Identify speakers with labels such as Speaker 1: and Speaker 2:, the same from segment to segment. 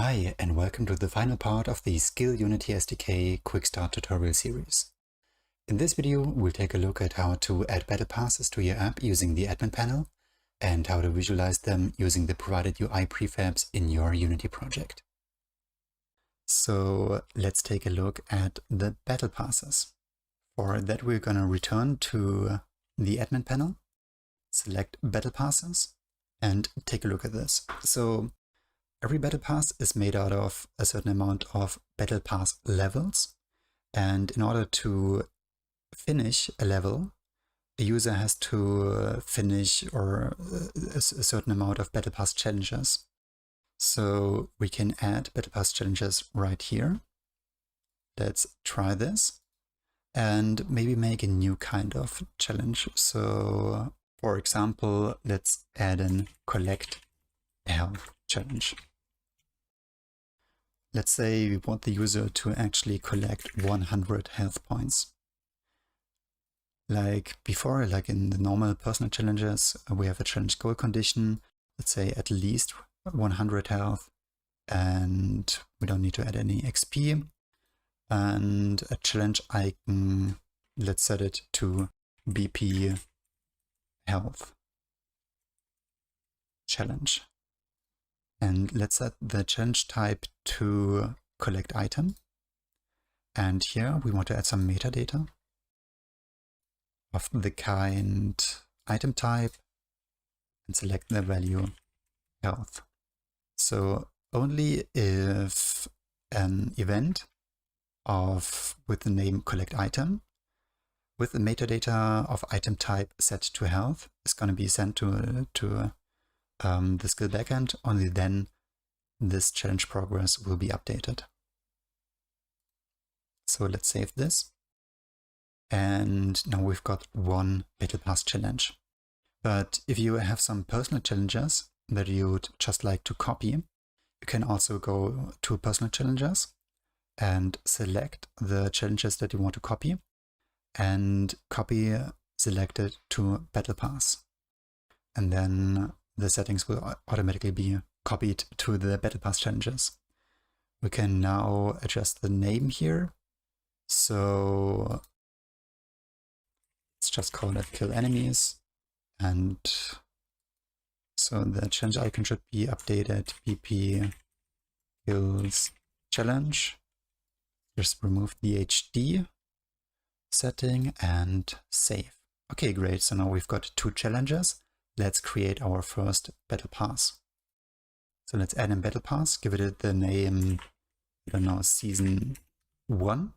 Speaker 1: Hi, and welcome to the final part of the SCILL Unity SDK Quickstart tutorial series. In this video, we'll take a look at how to add battle passes to your app using the admin panel and how to visualize them using the provided UI prefabs in your Unity project. So let's take a look at the battle passes. For that, we're going to return to the admin panel, select battle passes, and take a look at this. So every battle pass is made out of a certain amount of battle pass levels, and in order to finish a level, a user has to finish a certain amount of battle pass challenges. So we can add battle pass challenges right here. Let's try this and maybe make a new kind of challenge. So for example, let's add an collect health challenge. Let's say we want the user to actually collect 100 health points. Like before, like in the normal personal challenges, we have a challenge goal condition, let's say at least 100 health, and we don't need to add any XP. And a challenge icon, let's set it to BP health challenge. And let's set the challenge type to collect item. And here we want to add some metadata of the kind item type and select the value health. So only if an event with the name collect item with the metadata of item type set to health is going to be sent to the SCILL backend, only then this challenge progress will be updated. So let's save this. And now we've got one battle pass challenge. But if you have some personal challenges that you'd just like to copy, you can also go to personal challenges and select the challenges that you want to copy and copy selected to battle pass. And then the settings will automatically be copied to the battle pass challenges. We can now adjust the name here. So let's just call it kill enemies. And so the challenge icon should be updated BP kills challenge. Just remove the HD setting and save. Okay, great. So now we've got two challenges. Let's create our first battle pass. So let's add a battle pass, give it the name, I don't know, season 1.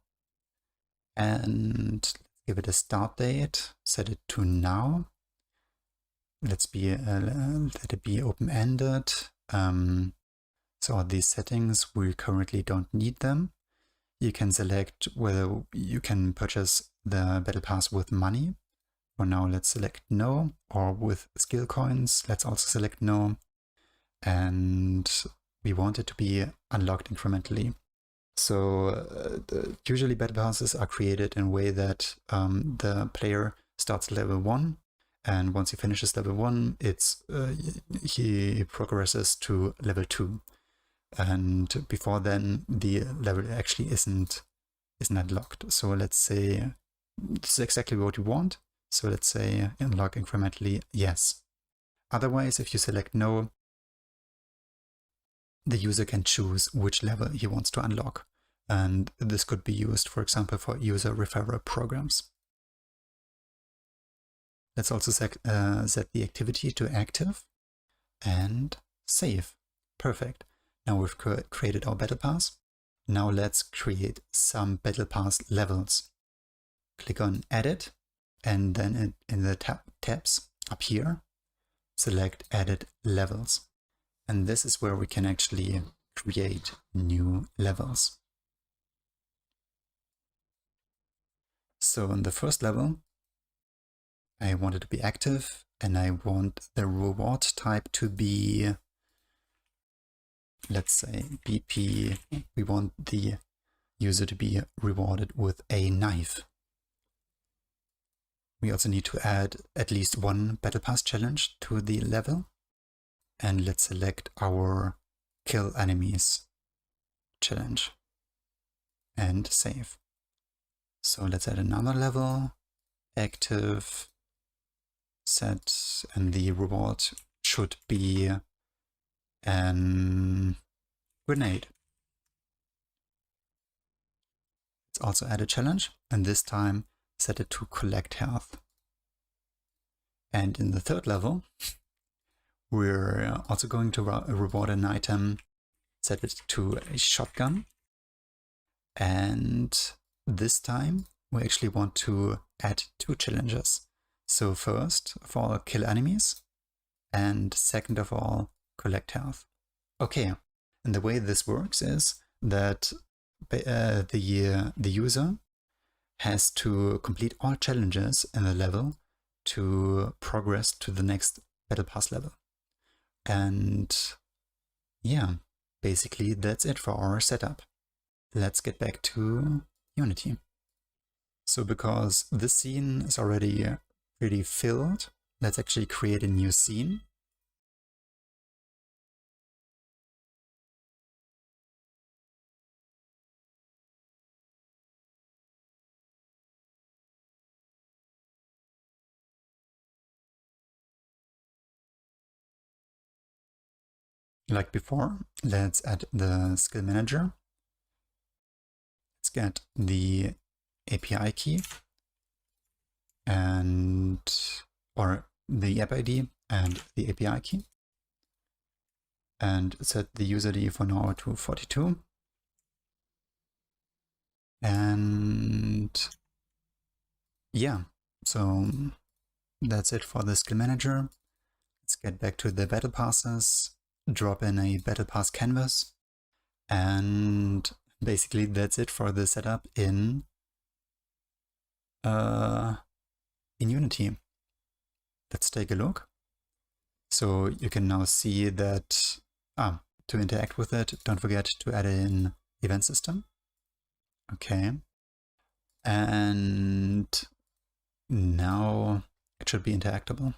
Speaker 1: And give it a start date, set it to now. Let it be open-ended. So these settings, we currently don't need them. You can select whether you can purchase the battle pass with money. For now, let's select no, or with skill coins, let's also select no. And we want it to be unlocked incrementally. So usually battle passes are created in a way that the player starts level 1, and once he finishes level 1, he progresses to level 2. And before then, the level actually isn't unlocked. So let's say this is exactly what you want. So let's say unlock incrementally, yes. Otherwise, if you select no, the user can choose which level he wants to unlock. And this could be used, for example, for user referral programs. Let's also set the activity to active and save. Perfect. Now we've created our battle pass. Now let's create some battle pass levels. Click on edit, and then in the tabs up here, select edit levels. And this is where we can actually create new levels. So in the first level, I want it to be active, and I want the reward type to be, let's say, BP. We want the user to be rewarded with a knife. We also need to add at least one battle pass challenge to the level. And let's select our kill enemies challenge and save. So let's add another level, active, set, and the reward should be an grenade. Let's also add a challenge, and this time set it to collect health. And in the third level, we're also going to reward an item, set it to a shotgun. And this time we actually want to add 2 challenges. So first of all, kill enemies, and second of all, collect health. Okay, and the way this works is that the user has to complete all challenges in the level to progress to the next Battle Pass level. And yeah, basically that's it for our setup. Let's get back to Unity. So because this scene is already pretty filled, let's actually create a new scene. Like before, let's add the skill manager. Let's get the API key or the app ID and the API key, and set the user ID for now to 42. And yeah, so that's it for the skill manager. Let's get back to the battle passes, drop in a battle pass canvas, and basically that's it for the setup in Unity. Let's take a look. So you can now see that to interact with it, don't forget to add in event system. Okay, and now it should be interactable.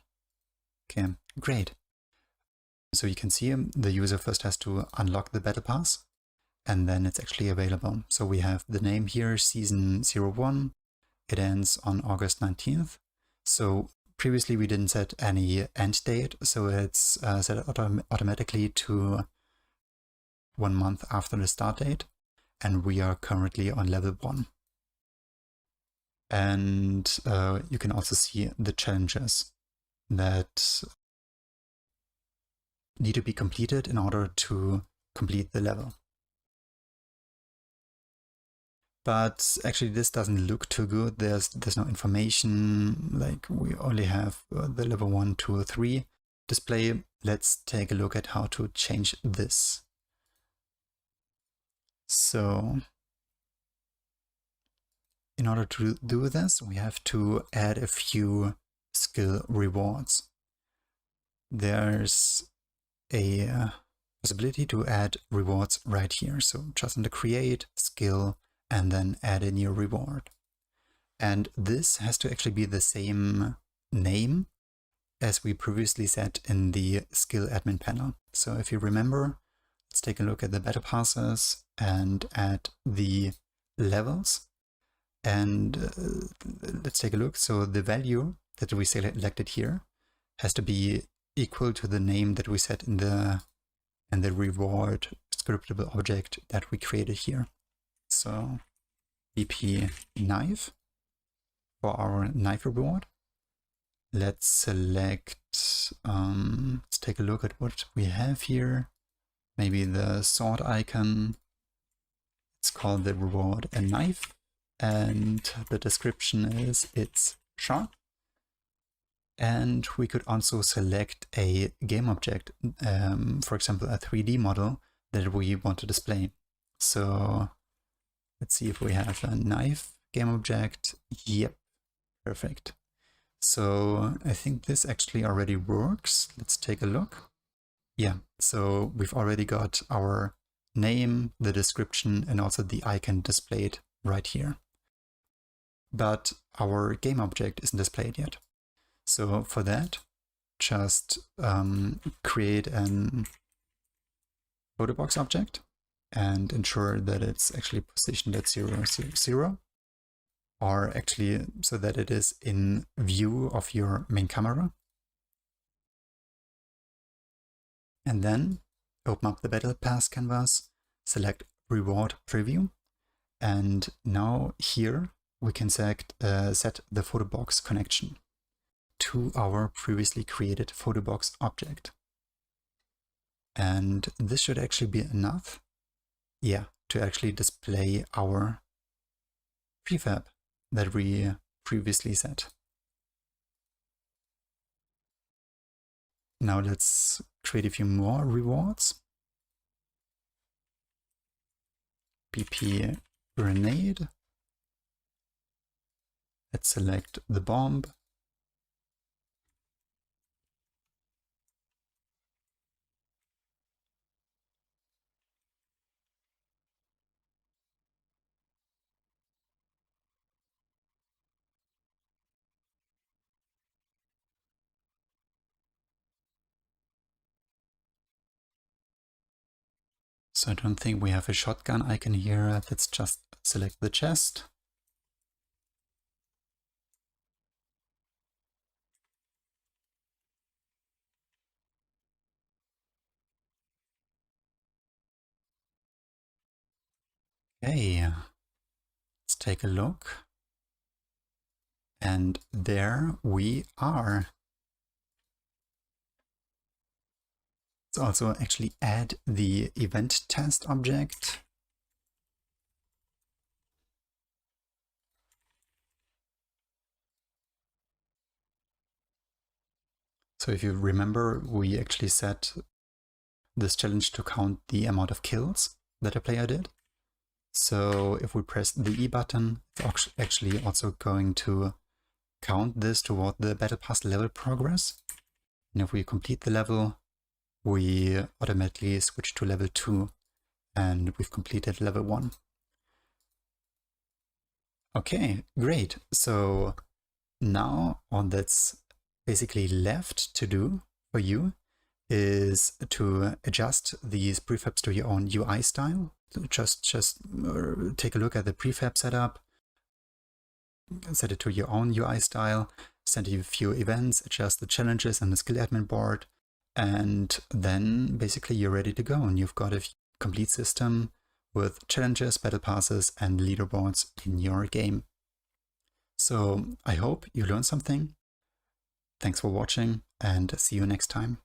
Speaker 1: Okay, great. So you can see the user first has to unlock the battle pass, and then it's actually available. So we have the name here, season 01. It ends on August 19th. So previously we didn't set any end date, so it's set automatically to 1 month after the start date. And we are currently on level 1. And you can also see the challenges that need to be completed in order to complete the level. But actually this doesn't look too good. There's no information, like we only have the level 1, 2, 3 display. Let's take a look at how to change this. So in order to do this, we have to add a few skill rewards. There's a possibility to add rewards right here. So just under create, skill, and then add a new reward. And this has to actually be the same name as we previously set in the skill admin panel. So if you remember, let's take a look at the battle passes and add the levels. And let's take a look. So the value that we selected here has to be equal to the name that we set in the reward scriptable object that we created here. So BP knife for our knife reward. Let's select, let's take a look at what we have here. Maybe the sword icon. It's called the reward a knife, and the description is it's sharp. And we could also select a game object, for example, a 3D model that we want to display. So let's see if we have a knife game object. Yep, perfect. So I think this actually already works. Let's take a look. Yeah, so we've already got our name, the description, and also the icon displayed right here. But our game object isn't displayed yet. So for that, just create an photo box object and ensure that it's actually positioned at 0, 0, 0, or actually so that it is in view of your main camera. And then open up the Battle Pass canvas, select Reward Preview, and now here we can set the photo box connection to our previously created photo box object. And this should actually be enough, yeah, to actually display our prefab that we previously set. Now let's create a few more rewards. BP grenade. Let's select the bomb. So I don't think we have a shotgun icon here. Let's just select the chest. Okay, let's take a look. And there we are. Let's also actually add the event test object. So if you remember, we actually set this challenge to count the amount of kills that a player did. So if we press the E button, it's actually also going to count this toward the Battle Pass level progress. And if we complete the level, we automatically switch to level 2 and we've completed level 1. Okay, great. So now all that's basically left to do for you is to adjust these prefabs to your own UI style. So just take a look at the prefab setup, set it to your own UI style, send a few events, adjust the challenges and the skill admin board, and then basically you're ready to go and you've got a complete system with challenges, battle passes, and leaderboards in your game. So I hope you learned something. Thanks for watching and see you next time.